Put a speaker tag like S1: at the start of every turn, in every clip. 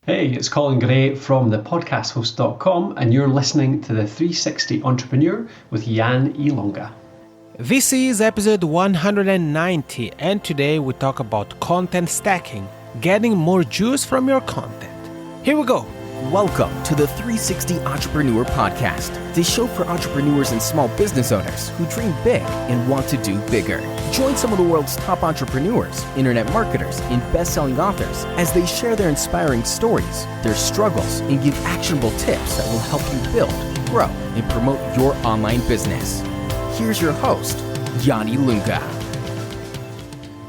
S1: Hey, it's Colin Gray from the podcasthost.com, and you're listening to the 360 Entrepreneur with Jan Ilonga.
S2: This is episode 190, and today we talk about content stacking, getting more juice from your content. Here we go.
S3: Welcome to the 360 Entrepreneur Podcast, the show for entrepreneurs and small business owners who dream big and want to do bigger. Join some of the world's top entrepreneurs, internet marketers, and best-selling authors as they share their inspiring stories, their struggles, and give actionable tips that will help you build, grow, and promote your online business. Here's your host, Yanni Lunga.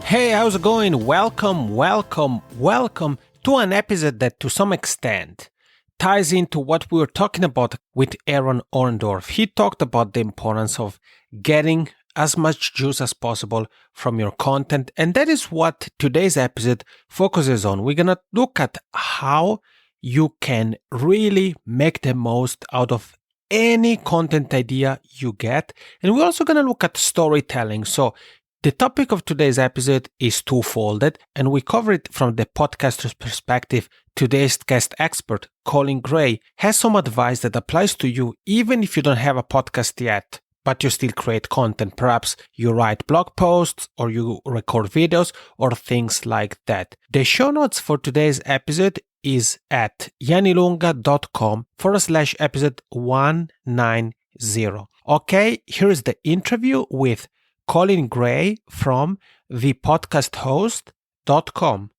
S2: Hey, how's it going? Welcome to an episode that to some extent ties into what we were talking about with Aaron Orndorff. He talked about the importance of getting as much juice as possible from your content, and that is what today's episode focuses on. We're going to look at how you can really make the most out of any content idea you get, and we're also going to look at storytelling. So the topic of today's episode is twofolded, and we cover it from the podcaster's perspective. Today's guest expert, Colin Gray, has some advice that applies to you even if you don't have a podcast yet, but you still create content. Perhaps you write blog posts or you record videos or things like that. The show notes for today's episode is at yanilunga.com/episode 190. Okay, here is the interview with Colin Gray from thepodcasthost.com.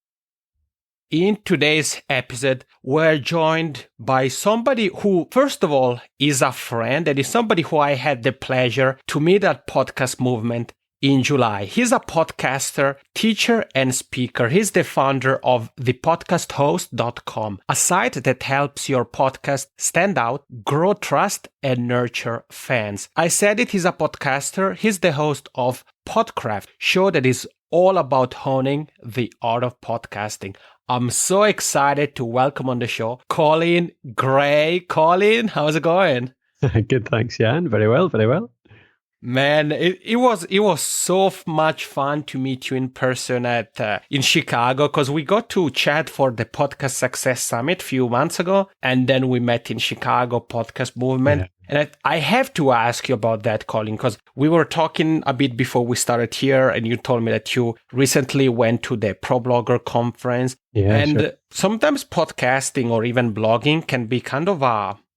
S2: In today's episode, we're joined by somebody who, first of all, is a friend and is somebody who I had the pleasure to meet at Podcast Movement in July. He's a podcaster, teacher, and speaker. He's the founder of thepodcasthost.com, a site that helps your podcast stand out, grow trust, and nurture fans. I said it, he's a podcaster. He's the host of PodCraft, show that is all about honing the art of podcasting. I'm so excited to welcome on the show Colin Gray. Colin, how's it going?
S1: Good, thanks, Jan. Very well.
S2: Man, it was so much fun to meet you in person in Chicago, because we got to chat for the Podcast Success Summit a few months ago, and then we met in Chicago Podcast Movement. Yeah. And I have to ask you about that, Colin, because we were talking a bit before we started here, and you told me that you recently went to the Pro Blogger conference.
S1: Yeah,
S2: and
S1: sure.
S2: Sometimes podcasting or even blogging can be kind of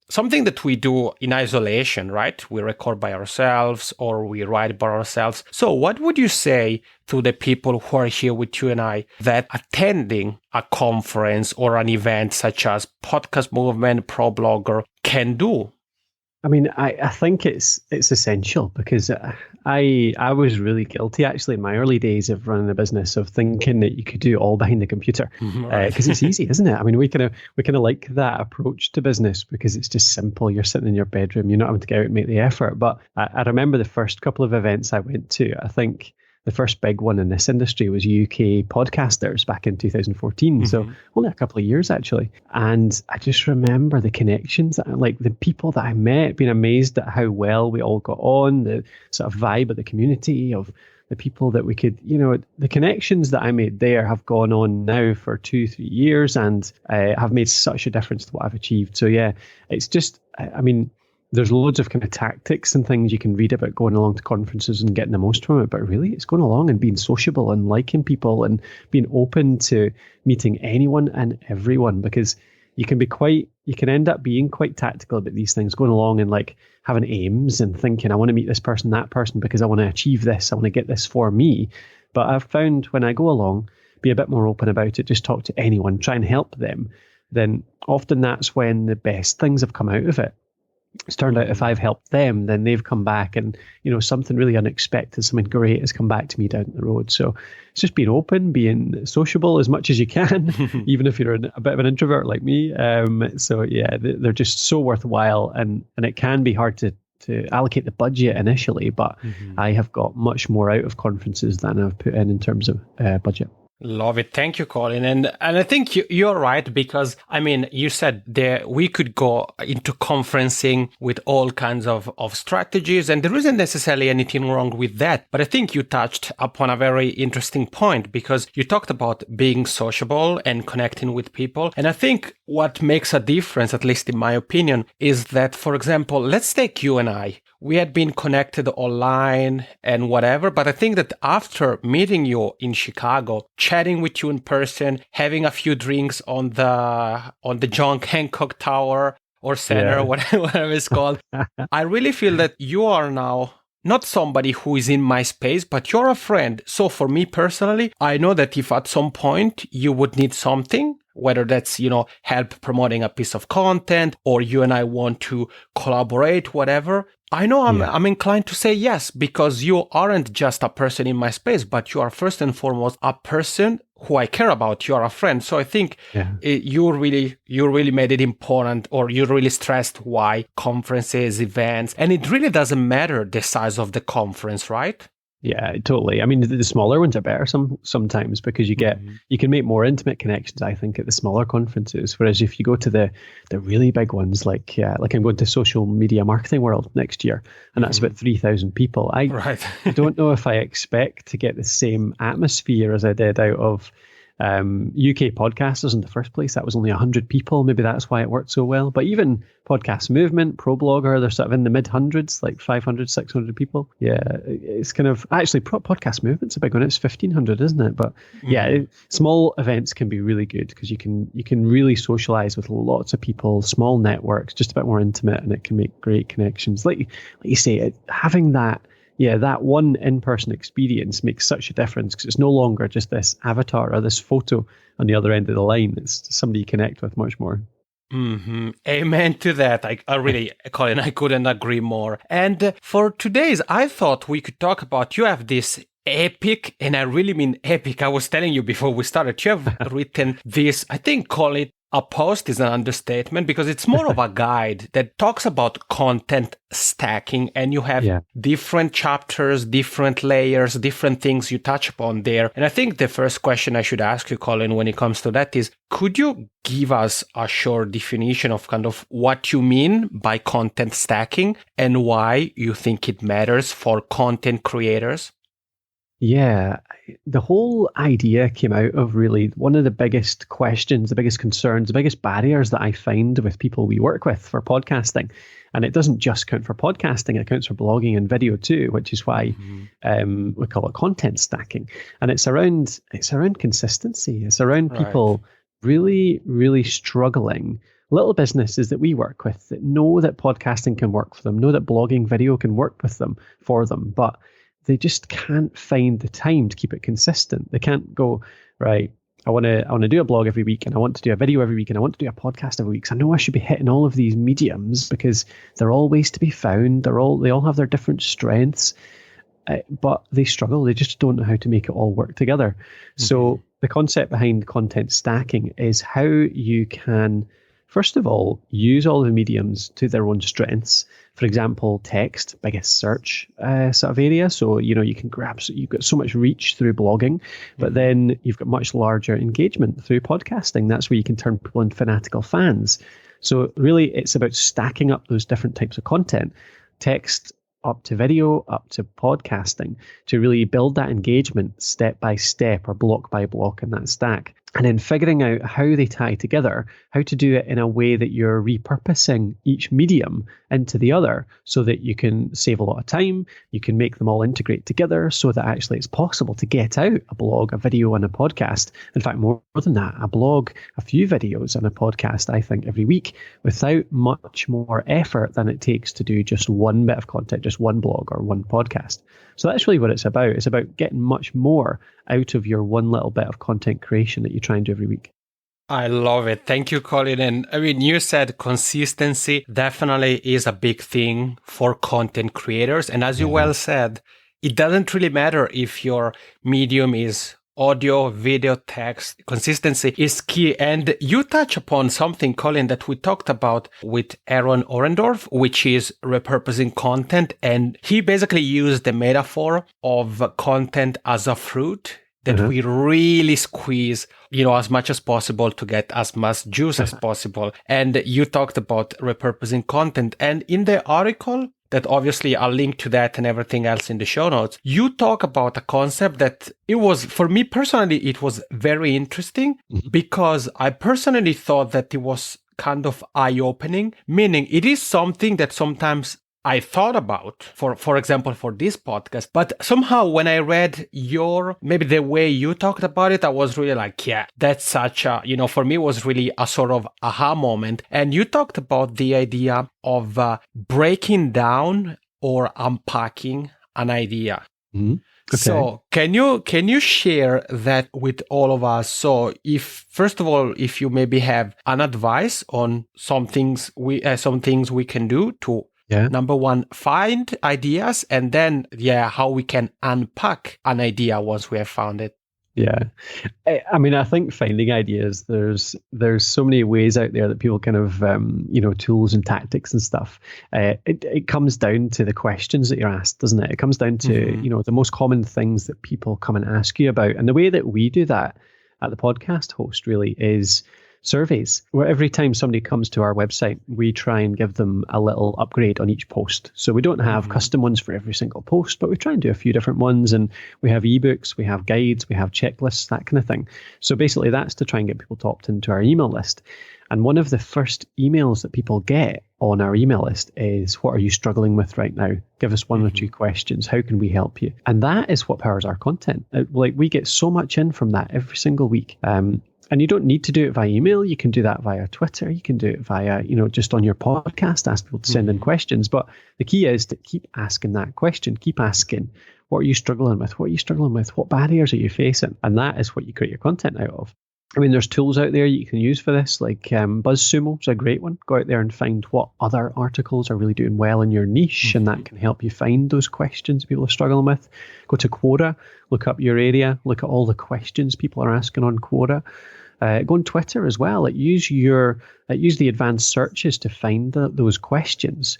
S2: something that we do in isolation, right? We record by ourselves or we write by ourselves. So what would you say to the people who are here with you and I that attending a conference or an event such as Podcast Movement, Pro Blogger can do?
S1: I mean, I think it's essential, because I was really guilty actually in my early days of running a business of thinking that you could do it all behind the computer, because it's easy, isn't it? I mean, we kind of like that approach to business because it's just simple. You're sitting in your bedroom, you're not having to go out and make the effort. But I remember the first couple of events I went to. I think the first big one in this industry was UK Podcasters back in 2014. So only a couple of years, actually. And I just remember the connections, like the people that I met, being amazed at how well we all got on, the sort of vibe of the community, of the people that we could, the connections that I made there have gone on now for 2-3 years and have made such a difference to what I've achieved. So yeah, it's just, I mean, there's loads of kind of tactics and things you can read about going along to conferences and getting the most from it. But really, it's going along and being sociable and liking people and being open to meeting anyone and everyone, because you can end up being quite tactical about these things, going along and like having aims and thinking, I want to meet this person, that person, because I want to achieve this. I want to get this for me. But I've found when I go along, be a bit more open about it, just talk to anyone, try and help them, then often that's when the best things have come out of it. It's turned out if I've helped them, then they've come back and, something really unexpected, something great has come back to me down the road. So it's just being open, being sociable as much as you can, even if you're a bit of an introvert like me. So yeah, they're just so worthwhile, and it can be hard to allocate the budget initially, but I have got much more out of conferences than I've put in terms of budget.
S2: Love it. Thank you, Colin. And I think you're right, because, I mean, you said there we could go into conferencing with all kinds of strategies, and there isn't necessarily anything wrong with that. But I think you touched upon a very interesting point, because you talked about being sociable and connecting with people. And I think what makes a difference, at least in my opinion, is that, for example, let's take you and I. We had been connected online and whatever, but I think that after meeting you in Chicago, chatting with you in person, having a few drinks on the John Hancock Tower or Center, whatever it's called, I really feel that you are now not somebody who is in my space, but you're a friend. So for me personally, I know that if at some point you would need something, whether that's, help promoting a piece of content, or you and I want to collaborate, whatever, I know I'm inclined to say yes, because you aren't just a person in my space, but you are first and foremost a person who I care about. You are a friend. So I think you really made it important, or you really stressed why conferences, events, and it really doesn't matter the size of the conference, right?
S1: Yeah, totally. I mean, the smaller ones are better sometimes, because you can make more intimate connections, I think, at the smaller conferences. Whereas if you go to the really big ones, like I'm going to Social Media Marketing World next year, and that's about 3,000 people. I don't know if I expect to get the same atmosphere as I did out of UK podcasters in the first place. That was only 100 people. Maybe that's why it worked so well. But even Podcast Movement, ProBlogger, they're sort of in the mid hundreds, like 500, 600 people. Yeah, it's kind of, actually Podcast Movement's a big one. It's 1,500, isn't it? But small events can be really good, because you can really socialize with lots of people, small networks, just a bit more intimate, and it can make great connections. Like you say, having that one in-person experience makes such a difference, because it's no longer just this avatar or this photo on the other end of the line. It's somebody you connect with much more.
S2: Mm-hmm. Amen to that. I really, Colin, I couldn't agree more. And for today's, I thought we could talk about, you have this epic, and I really mean epic. I was telling you before we started, you have written this, I think, call it a post is an understatement, because it's more of a guide that talks about content stacking, and you have different chapters, different layers, different things you touch upon there. And I think the first question I should ask you, Colin, when it comes to that is, could you give us a short definition of kind of what you mean by content stacking and why you think it matters for content creators?
S1: Yeah, the whole idea came out of really one of the biggest questions, the biggest concerns, the biggest barriers that I find with people we work with for podcasting. And it doesn't just count for podcasting, it counts for blogging and video too, which is why we call it content stacking. And it's around consistency. It's around people really, really struggling. Little businesses that we work with that know that podcasting can work for them, know that blogging, video can work for them, but they just can't find the time to keep it consistent. They can't go, right, I want to do a blog every week, and I want to do a video every week, and I want to do a podcast every week. So I know I should be hitting all of these mediums, because they're all ways to be found. They all have their different strengths, but they struggle. They just don't know how to make it all work together. Mm-hmm. So the concept behind content stacking is how you can, first of all, use all the mediums to their own strengths. For example, text, biggest search sort of area. So, you can you've got so much reach through blogging, but then you've got much larger engagement through podcasting. That's where you can turn people into fanatical fans. So really, it's about stacking up those different types of content, text up to video, up to podcasting, to really build that engagement step by step or block by block in that stack. And then figuring out how they tie together, how to do it in a way that you're repurposing each medium into the other, so that you can save a lot of time, you can make them all integrate together, so that actually it's possible to get out a blog, a video, and a podcast. In fact, more than that, a blog, a few videos, and a podcast, I think, every week, without much more effort than it takes to do just one bit of content, just one blog or one podcast. So that's really what it's about. It's about getting much more out of your one little bit of content creation that you try and do every week.
S2: I love it. Thank you, Colin. And I mean, you said consistency definitely is a big thing for content creators. And as you well said, it doesn't really matter if your medium is audio, video, text. Consistency is key. And you touch upon something, Colin, that we talked about with Aaron Orendorff, which is repurposing content. And he basically used the metaphor of content as a fruit that we really squeeze, as much as possible to get as much juice as possible. And you talked about repurposing content. And in the article, that obviously I'll link to that and everything else in the show notes, you talk about a concept that it was, for me personally, it was very interesting because I personally thought that it was kind of eye-opening, meaning it is something that sometimes I thought about, for example, for this podcast, but somehow when I read maybe the way you talked about it, I was really like, yeah, that's such a, for me, it was really a sort of aha moment. And you talked about the idea of breaking down or unpacking an idea.
S1: Okay.
S2: So can you share that with all of us? So first of all, if you maybe have an advice on some things we can do to number one, find ideas, and then, how we can unpack an idea once we have found it.
S1: Yeah. I mean, I think finding ideas, there's so many ways out there that people kind of, tools and tactics and stuff. It comes down to the questions that you're asked, doesn't it? It comes down to, the most common things that people come and ask you about. And the way that we do that at the podcast host really is surveys, where every time somebody comes to our website, we try and give them a little upgrade on each post. So we don't have custom ones for every single post, but we try and do a few different ones. And we have ebooks, we have guides, we have checklists, that kind of thing. So basically that's to try and get people to opt into our email list. And one of the first emails that people get on our email list is, what are you struggling with right now? Give us one or two questions. How can we help you? And that is what powers our content. We get so much in from that every single week. And you don't need to do it via email. You can do that via Twitter. You can do it via, just on your podcast, ask people to send in questions. But the key is to keep asking that question. Keep asking, what are you struggling with? What are you struggling with? What barriers are you facing? And that is what you create your content out of. I mean, there's tools out there you can use for this, like BuzzSumo is a great one. Go out there and find what other articles are really doing well in your niche, and that can help you find those questions people are struggling with. Go to Quora, look up your area, look at all the questions people are asking on Quora. Go on Twitter as well. Use the advanced searches to find those questions.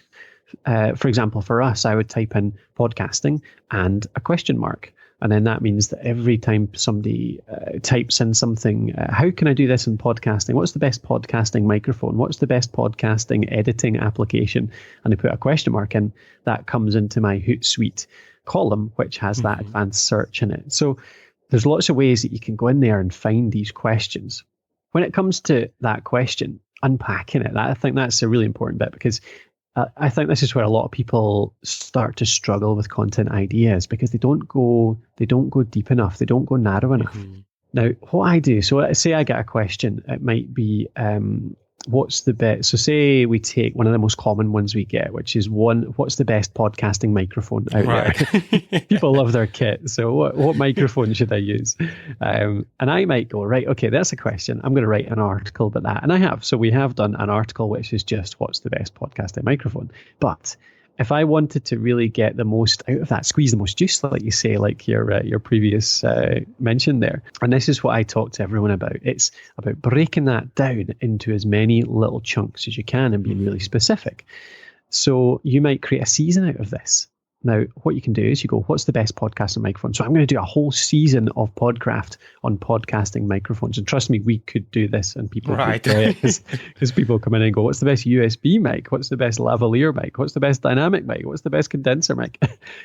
S1: For example, for us, I would type in podcasting and a question mark. And then that means that every time somebody types in something, how can I do this in podcasting? What's the best podcasting microphone? What's the best podcasting editing application? And they put a question mark in, that comes into my Hootsuite column, which has that advanced search in it. So there's lots of ways that you can go in there and find these questions. When it comes to that question, unpacking it, I think that's a really important bit, because I think this is where a lot of people start to struggle with content ideas, because they don't go deep enough, they don't go narrow enough. Now, what I do, so say I get a question, it might be, what's the best? So say we take one of the most common ones we get, which is what's the best podcasting microphone out there? People love their kit. So what microphone should I use? And I might go, right, okay, that's a question. I'm going to write an article about that. And I have. So we have done an article which is just what's the best podcasting microphone. But if I wanted to really get the most out of that, squeeze the most juice, like you say, like your previous mention there, and this is what I talk to everyone about. It's about breaking that down into as many little chunks as you can and being really specific. So you might create a season out of this. Now, what you can do is you go, what's the best podcasting microphone? So I'm going to do a whole season of PodCraft on podcasting microphones. And trust me, we could do this, and people would do it, because people come in and go, what's the best USB mic? What's the best lavalier mic? What's the best dynamic mic? What's the best condenser mic?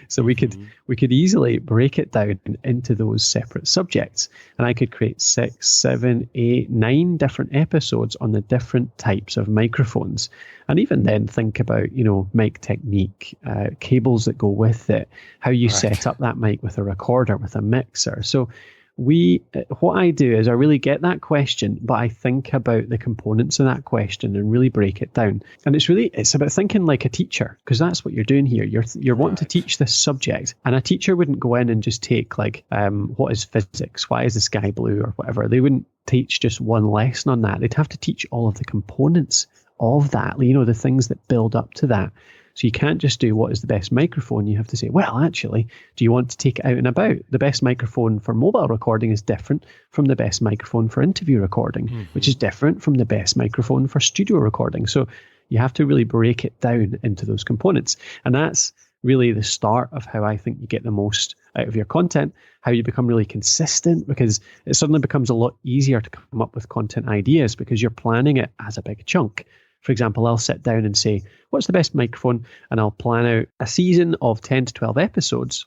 S1: So we could easily break it down into those separate subjects. And I could create 6, 7, 8, 9 different episodes on the different types of microphones. And even then think about, mic technique, cables that go with it, how you set up that mic with a recorder, with a mixer. So what I do is I really get that question, but I think about the components of that question and really break it down. And it's about thinking like a teacher, because that's what you're doing here. You're wanting to teach this subject, and a teacher wouldn't go in and just take like, what is physics? Why is the sky blue, or whatever? They wouldn't teach just one lesson on that. They'd have to teach all of the components of that, the things that build up to that. So you can't just do what is the best microphone. You have to say, well, actually, do you want to take it out and about? The best microphone for mobile recording is different from the best microphone for interview recording, which is different from the best microphone for studio recording. So you have to really break it down into those components. And that's really the start of how I think you get the most out of your content, how you become really consistent, because it suddenly becomes a lot easier to come up with content ideas because you're planning it as a big chunk. For example, I'll sit down and say, what's the best microphone? And I'll plan out a season of 10 to 12 episodes.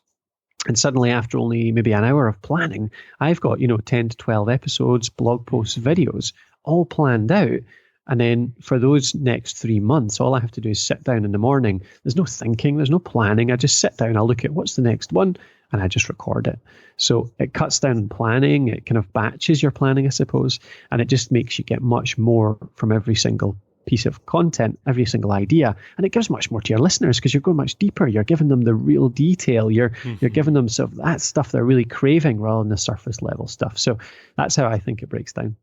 S1: And suddenly, after only maybe an hour of planning, I've got, 10 to 12 episodes, blog posts, videos, all planned out. And then for those next 3 months, all I have to do is sit down in the morning. There's no thinking, there's no planning. I just sit down, I look at what's the next one, and I just record it. So it cuts down on planning, it kind of batches your planning, I suppose, and it just makes you get much more from every single piece of content, every single idea, and it gives much more to your listeners because you're going much deeper. You're giving them the real detail. You're giving them sort of that stuff they're really craving rather than the surface level stuff. So that's how I think it breaks down.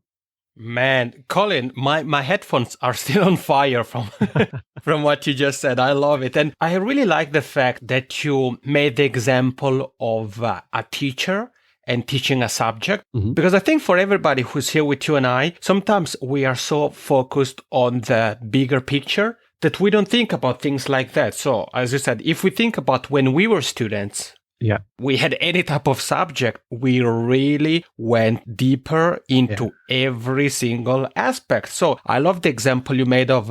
S2: Man, Colin, my headphones are still on fire from from what you just said. I love it. And I really like the fact that you made the example of a teacher and teaching a subject, because I think for everybody who's here with you and I, sometimes we are so focused on the bigger picture that we don't think about things like that. So as you said, if we think about when we were students, we had any type of subject, we really went deeper into every single aspect. So I love the example you made of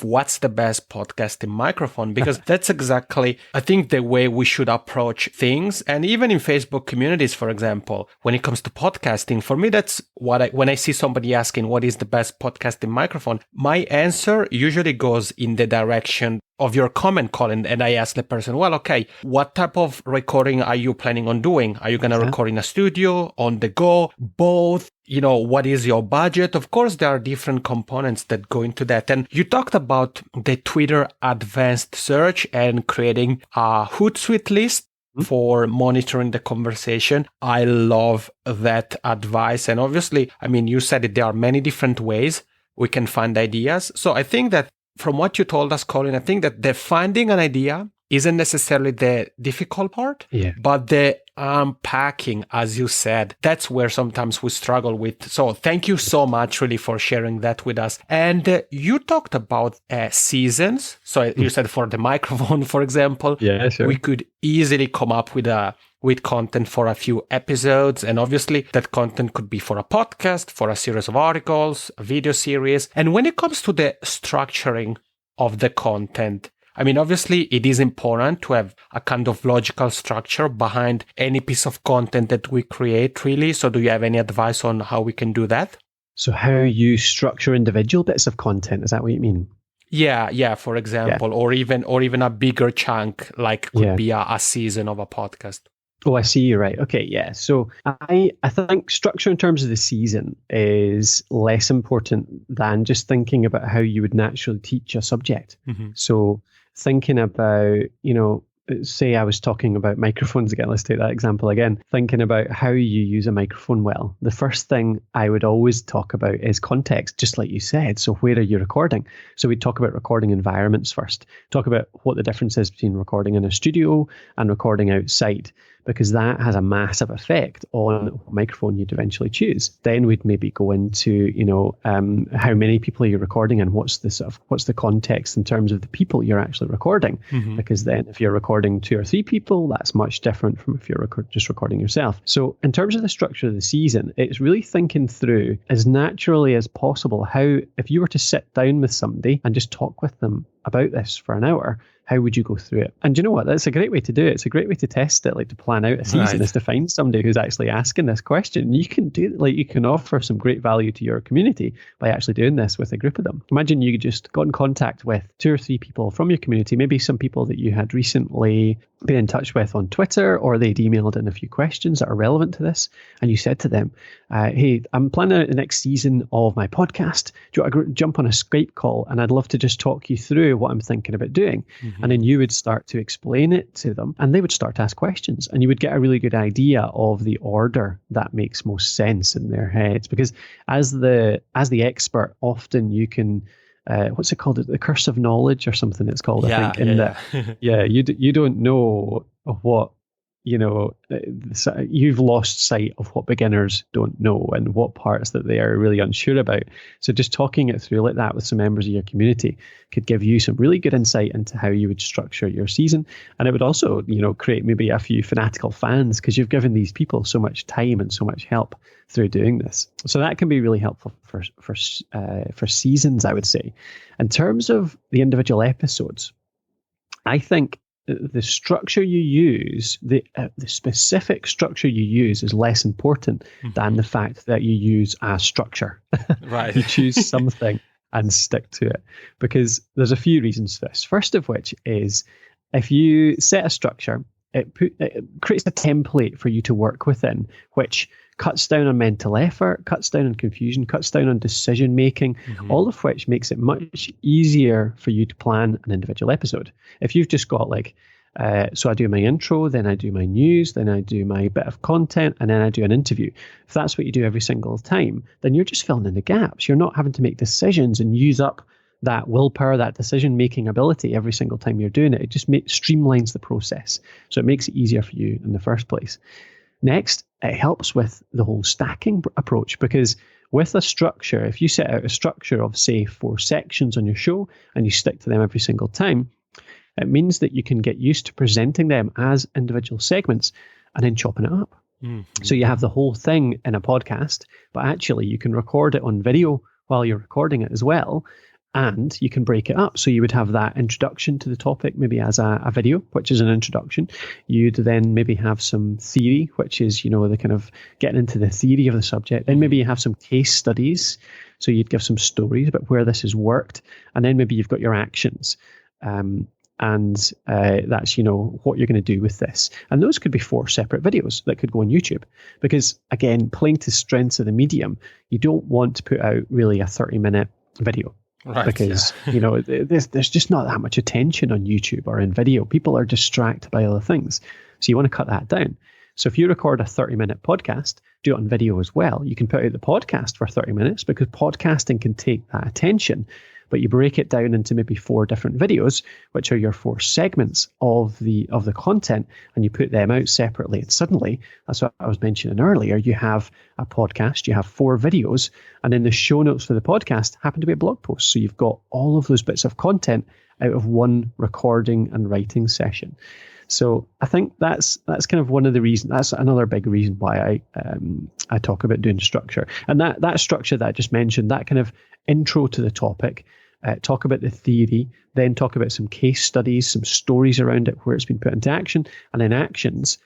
S2: what's the best podcasting microphone, because that's exactly, I think, the way we should approach things. And even in Facebook communities, for example, when it comes to podcasting, for me, that's when I see somebody asking what is the best podcasting microphone, my answer usually goes in the direction of your comment, Colin, and I ask the person, well, okay, what type of recording are you planning on doing? Are you going to record in a studio, on the go, both? What is your budget? Of course, there are different components that go into that. And you talked about the Twitter advanced search and creating a Hootsuite list for monitoring the conversation. I love that advice. And obviously, you said it, there are many different ways we can find ideas. So I think that from what you told us, Colin, I think that the finding an idea isn't necessarily the difficult part, but the unpacking, as you said, that's where sometimes we struggle with. So thank you so much really for sharing that with us. And you talked about seasons. So you said for the microphone, for example, we could easily come up with content for a few episodes. And obviously that content could be for a podcast, for a series of articles, a video series. And when it comes to the structuring of the content, obviously it is important to have a kind of logical structure behind any piece of content that we create, really. So do you have any advice on how we can do that?
S1: So how you structure individual bits of content, is that what you mean?
S2: Yeah, for example, or even a bigger chunk, like could be a season of a podcast.
S1: Oh, I see. You're right. Okay, yeah. So I think structure in terms of the season is less important than just thinking about how you would naturally teach a subject. So thinking about, say I was talking about microphones again, let's take that example again, thinking about how you use a microphone well. The first thing I would always talk about is context, just like you said. So where are you recording? So we'd talk about recording environments first, talk about what the difference is between recording in a studio and recording outside, because that has a massive effect on what microphone you'd eventually choose. Then we'd maybe go into, how many people are you recording and what's the context in terms of the people you're actually recording. Because then if you're recording 2 or 3 people, that's much different from if you're just recording yourself. So in terms of the structure of the season, it's really thinking through as naturally as possible how, if you were to sit down with somebody and just talk with them about this for an hour, how would you go through it? And you know what? That's a great way to do it. It's a great way to test it, like to plan out a season, is to find somebody who's actually asking this question. You can you can offer some great value to your community by actually doing this with a group of them. Imagine you just got in contact with 2 or 3 people from your community, maybe some people that you had recently been in touch with on Twitter, or they'd emailed in a few questions that are relevant to this. And you said to them, hey, I'm planning out the next season of my podcast. Do you want to jump on a Skype call? And I'd love to just talk you through what I'm thinking about doing. And then you would start to explain it to them and they would start to ask questions, and you would get a really good idea of the order that makes most sense in their heads. Because as the expert, often you can, what's it called? The curse of knowledge or something it's called, I think. You don't know what you've lost sight of what beginners don't know and what parts that they are really unsure about. So just talking it through like that with some members of your community could give you some really good insight into how you would structure your season. And it would also, create maybe a few fanatical fans because you've given these people so much time and so much help through doing this. So that can be really helpful for seasons, I would say. In terms of the individual episodes, I think the structure you use, the specific structure you use is less important than the fact that you use a structure.
S2: Right.
S1: You choose something and stick to it, because there's a few reasons for this. First of which is if you set a structure, it creates a template for you to work within, which cuts down on mental effort, cuts down on confusion, cuts down on decision making, all of which makes it much easier for you to plan an individual episode. If you've just got so I do my intro, then I do my news, then I do my bit of content, and then I do an interview. If that's what you do every single time, then you're just filling in the gaps. You're not having to make decisions and use up that willpower, that decision-making ability every single time you're doing it. It just streamlines the process. So it makes it easier for you in the first place. Next, it helps with the whole stacking approach, because with a structure, if you set out a structure of, say, 4 sections on your show and you stick to them every single time, it means that you can get used to presenting them as individual segments and then chopping it up. So you have the whole thing in a podcast, but actually you can record it on video while you're recording it as well. And you can break it up. So you would have that introduction to the topic, maybe as a video, which is an introduction. You'd then maybe have some theory, which is, the kind of getting into the theory of the subject. Then maybe you have some case studies. So you'd give some stories about where this has worked. And then maybe you've got your actions. And that's, what you're going to do with this. And those could be 4 separate videos that could go on YouTube. Because, again, playing to strengths of the medium, you don't want to put out really a 30-minute video. Right, because, there's just not that much attention on YouTube or in video. People are distracted by other things. So you want to cut that down. So if you record a 30-minute podcast, do it on video as well. You can put out the podcast for 30 minutes because podcasting can take that attention. But you break it down into maybe 4 different videos, which are your 4 segments of the content, and you put them out separately. And suddenly, that's what I was mentioning earlier, you have a podcast, you have 4 videos, and then the show notes for the podcast happen to be a blog post. So you've got all of those bits of content out of one recording and writing session. So I think that's kind of one of the reasons. That's another big reason why I talk about doing structure. And that structure that I just mentioned, that kind of intro to the topic, talk about the theory, then talk about some case studies, some stories around it where it's been put into action, and then actions,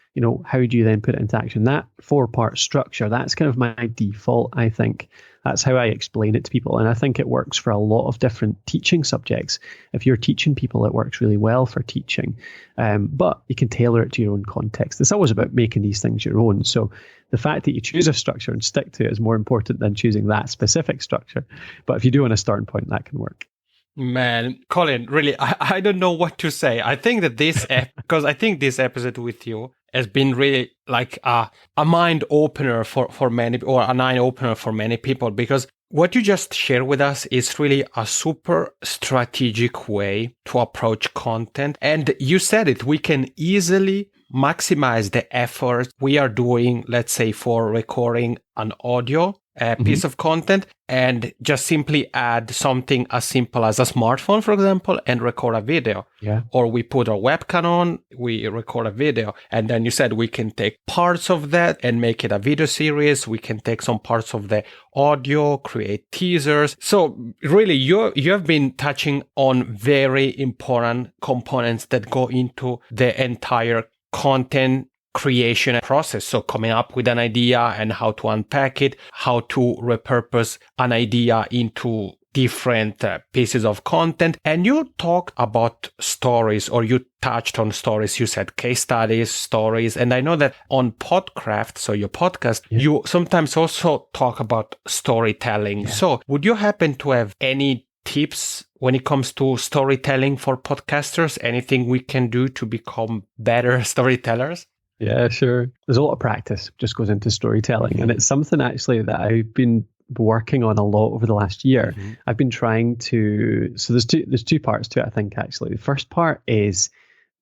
S1: how do you then put it into action? That 4-part structure, that's kind of my default, I think. That's how I explain it to people. And I think it works for a lot of different teaching subjects. If you're teaching people, it works really well for teaching. But you can tailor it to your own context. It's always about making these things your own. So the fact that you choose a structure and stick to it is more important than choosing that specific structure. But if you do want a starting point, that can work.
S2: Man, Colin, really, I don't know what to say. I think that because I think this episode with you has been really like a mind opener for many, or an eye opener for many people, because what you just shared with us is really a super strategic way to approach content. And you said it, we can easily maximize the effort we are doing, let's say, for recording an audio piece of content, and just simply add something as simple as a smartphone, for example, and record a video.
S1: Yeah.
S2: Or we put our webcam on, we record a video. And then you said we can take parts of that and make it a video series. We can take some parts of the audio, create teasers. So really, you have been touching on very important components that go into the entire content creation process. So coming up with an idea and how to unpack it, how to repurpose an idea into different pieces of content. And you talked about stories, or you touched on stories. You said case studies, stories. And I know that on PodCraft, so your podcast, you sometimes also talk about storytelling. Yeah. So would you happen to have any tips when it comes to storytelling for podcasters? Anything we can do to become better storytellers?
S1: Yeah, sure. There's a lot of practice just goes into storytelling. And it's something actually that I've been working on a lot over the last year. I've been trying to, so there's two parts to it, I think, actually. The first part is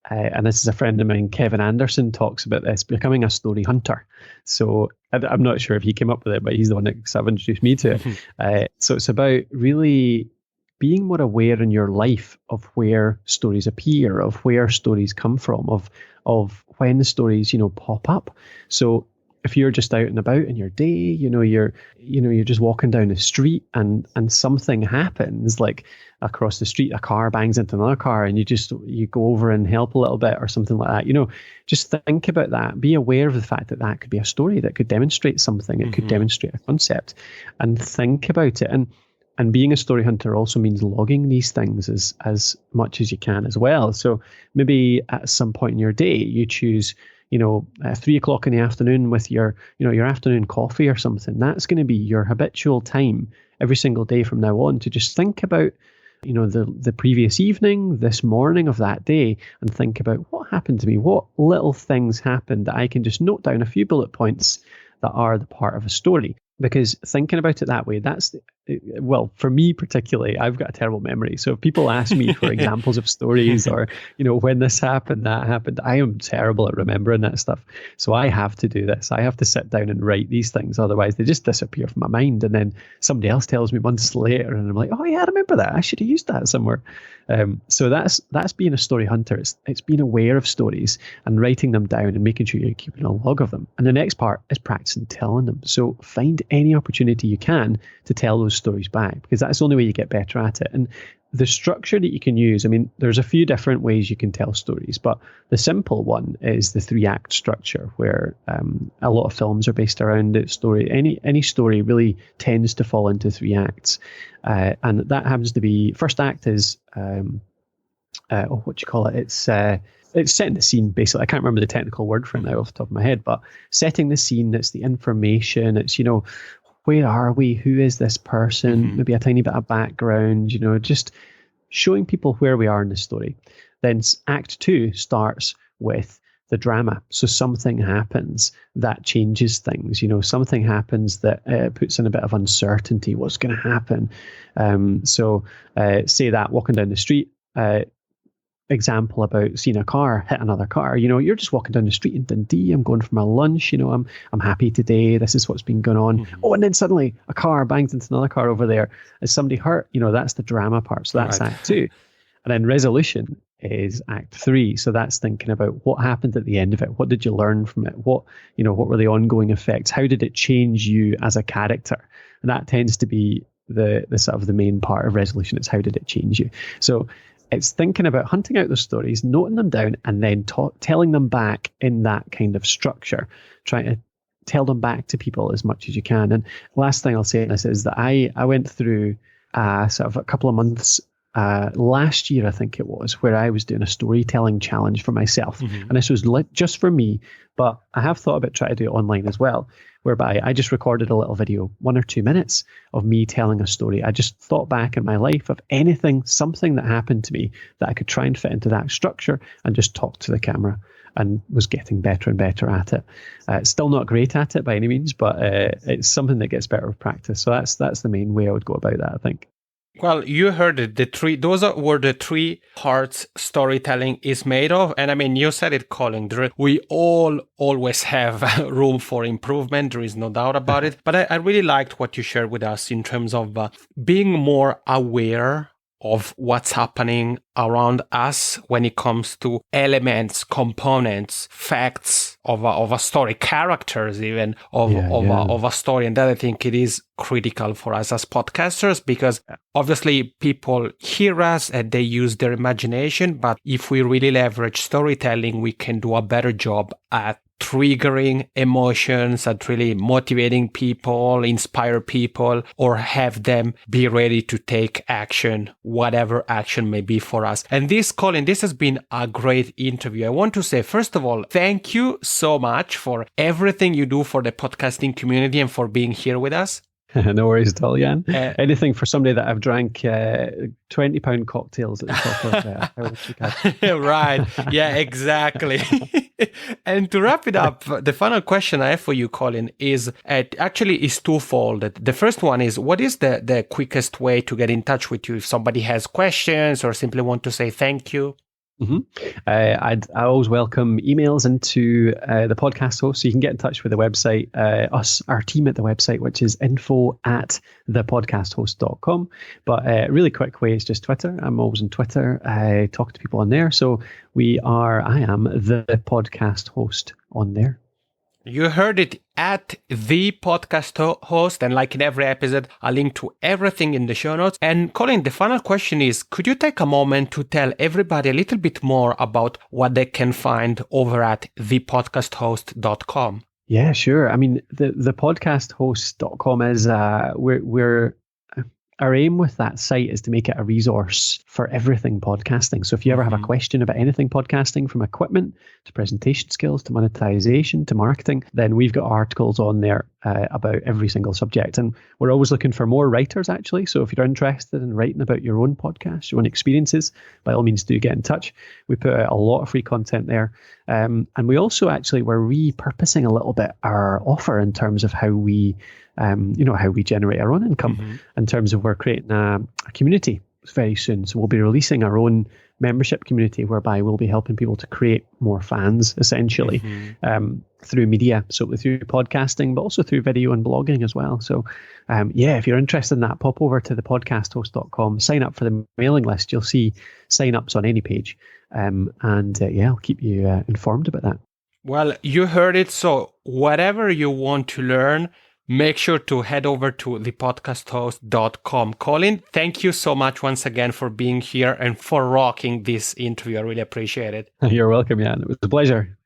S1: and this is a friend of mine, Kevin Anderson, talks about this, becoming a story hunter. So I'm not sure if he came up with it, but he's the one that sort of introduced me to it. So it's about really being more aware in your life of where stories appear, of where stories come from, of when stories, pop up. So if you're just out and about in your day, you're just walking down the street and something happens, like across the street, a car bangs into another car and you go over and help a little bit or something like that. Just think about that. Be aware of the fact that that could be a story that could demonstrate something. It could demonstrate a concept, and think about it. And being a story hunter also means logging these things as much as you can as well. So maybe at some point in your day, you choose 3 o'clock in the afternoon with your afternoon coffee or something. That's going to be your habitual time every single day from now on to just think about, the previous evening, this morning of that day, and think about what happened to me, what little things happened that I can just note down a few bullet points that are the part of a story. Because thinking about it that way, well, for me particularly, I've got a terrible memory. So if people ask me for examples of stories or, when this happened, that happened, I am terrible at remembering that stuff. So I have to do this. I have to sit down and write these things. Otherwise, they just disappear from my mind. And then somebody else tells me months later and I'm like, oh yeah, I remember that. I should have used that somewhere. So that's being a story hunter. It's being aware of stories and writing them down and making sure you're keeping a log of them. And the next part is practicing telling them. So find any opportunity you can to tell those stories back, because that's the only way you get better at it. And the structure that you can use, there's a few different ways you can tell stories, but the simple one is the 3-act structure, where a lot of films are based around it. Any story really tends to fall into 3 acts. And that happens to be, first act is, what do you call it? It's setting the scene, basically. I can't remember the technical word for it now off the top of my head, but setting the scene, it's the information, it's, where are we? Who is this person? Maybe a tiny bit of background, just showing people where we are in the story. Then act 2 starts with the drama. So something happens that changes things, something happens that puts in a bit of uncertainty. What's going to happen? So say that walking down the street, example about seeing a car hit another car. You're just walking down the street in Dundee. I'm going for my lunch. I'm happy today. This is what's been going on. Oh, and then suddenly a car bangs into another car over there. Is somebody hurt? That's the drama part. So that's act 2. And then resolution is act 3. So that's thinking about what happened at the end of it. What did you learn from it? What were the ongoing effects? How did it change you as a character? And that tends to be the sort of the main part of resolution. It's how did it change you? So it's thinking about hunting out those stories, noting them down, and then telling them back in that kind of structure, trying to tell them back to people as much as you can. And last thing I'll say in this is that I went through sort of a couple of months last year, I think it was, where I was doing a storytelling challenge for myself. And this was just for me, but I have thought about trying to do it online as well, whereby I just recorded a little video, 1 or 2 minutes of me telling a story. I just thought back in my life of something that happened to me that I could try and fit into that structure and just talk to the camera, and was getting better and better at it. Still not great at it by any means, but it's something that gets better with practice. So that's the main way I would go about that, I think.
S2: Well, you heard it. Those were the 3 parts storytelling is made of. And you said it, Colin. We all always have room for improvement. There is no doubt about it. But I really liked what you shared with us in terms of being more aware of what's happening around us when it comes to elements, components, facts of a story, characters even of a story. And that I think it is critical for us as podcasters, because obviously people hear us and they use their imagination. But if we really leverage storytelling, we can do a better job at triggering emotions, at really motivating people, inspire people, or have them be ready to take action, whatever action may be for us. And this, Colin, this has been a great interview. I want to say, first of all, thank you so much for everything you do for the podcasting community and for being here with us.
S1: No worries at all, Jan. Anything for somebody that I've drank 20-pound cocktails at the top of
S2: Right. Yeah, exactly. And to wrap it up, the final question I have for you, Colin, is twofold. The first one is, what is the quickest way to get in touch with you if somebody has questions or simply want to say thank you?
S1: I always welcome emails into the podcast host, so you can get in touch with the website, our team at the website, which is info@thepodcasthost.com. But a really quick way is just Twitter. I'm always on Twitter. I talk to people on there. So I am the podcast host on there.
S2: You heard it, at the podcast host, and like in every episode, I'll link to everything in the show notes. And Colin, the final question is, could you take a moment to tell everybody a little bit more about what they can find over at thepodcasthost.com?
S1: Yeah, sure. I mean, the podcasthost.com is our aim with that site is to make it a resource for everything podcasting. So if you ever have a question about anything podcasting, from equipment to presentation skills to monetization to marketing, then we've got articles on there about every single subject. And we're always looking for more writers, actually. So if you're interested in writing about your own podcast, your own experiences, by all means, do get in touch. We put out a lot of free content there. And we also we're repurposing a little bit our offer in terms of how we how we generate our own income, in terms of we're creating a community very soon. So we'll be releasing our own membership community, whereby we'll be helping people to create more fans, essentially, through media. So through podcasting, but also through video and blogging as well. So if you're interested in that, pop over to thepodcasthost.com, sign up for the mailing list. You'll see sign-ups on any page. I'll keep you informed about that.
S2: Well, you heard it. So whatever you want to learn, make sure to head over to thepodcasthost.com. Colin, thank you so much once again for being here and for rocking this interview. I really appreciate it.
S1: You're welcome, Jan. It was a pleasure.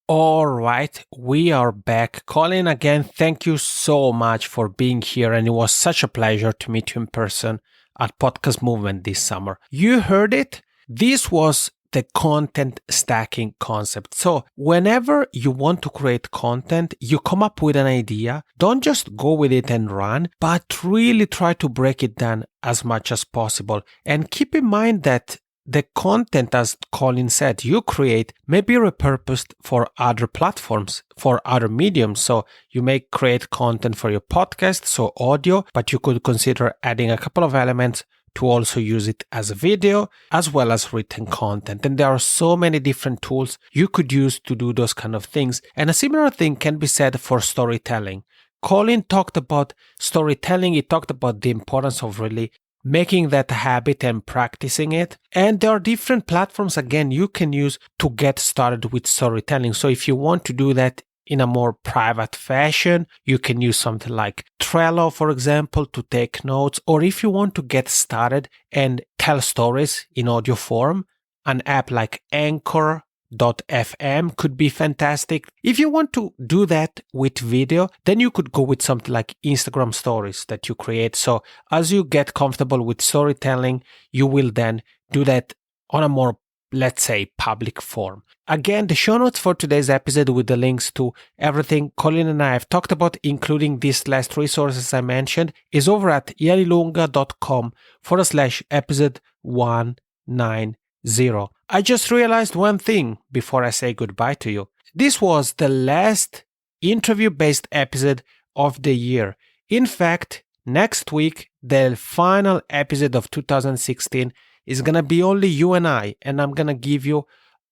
S2: All right, we are back. Colin, again, thank you so much for being here. And it was such a pleasure to meet you in person at Podcast Movement this summer. You heard it. This was the content stacking concept. So whenever you want to create content, you come up with an idea. Don't just go with it and run, but really try to break it down as much as possible. And keep in mind that the content, as Colin said, you create may be repurposed for other platforms, for other mediums. So you may create content for your podcast, so audio, but you could consider adding a couple of elements to also use it as a video, as well as written content. And there are so many different tools you could use to do those kind of things. And a similar thing can be said for storytelling. Colin talked about storytelling. He talked about the importance of really making that a habit and practicing it. And there are different platforms, again, you can use to get started with storytelling. So if you want to do that in a more private fashion, you can use something like Trello, for example, to take notes. Or if you want to get started and tell stories in audio form, an app like Anchor.fm could be fantastic. If you want to do that with video, then you could go with something like Instagram stories that you create. So as you get comfortable with storytelling, you will then do that on a more, let's say, public form. Again, the show notes for today's episode with the links to everything Colin and I have talked about, including these last resources I mentioned, is over at janilunga.com/episode 190. I just realized one thing before I say goodbye to you. This was the last interview-based episode of the year. In fact, next week, the final episode of 2016 is going to be only you and I'm going to give you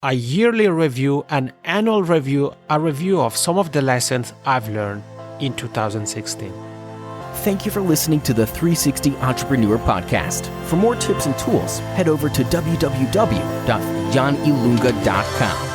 S2: a yearly review, an annual review, a review of some of the lessons I've learned in 2016.
S3: Thank you for listening to the 360 Entrepreneur Podcast. For more tips and tools, head over to www.janilunga.com.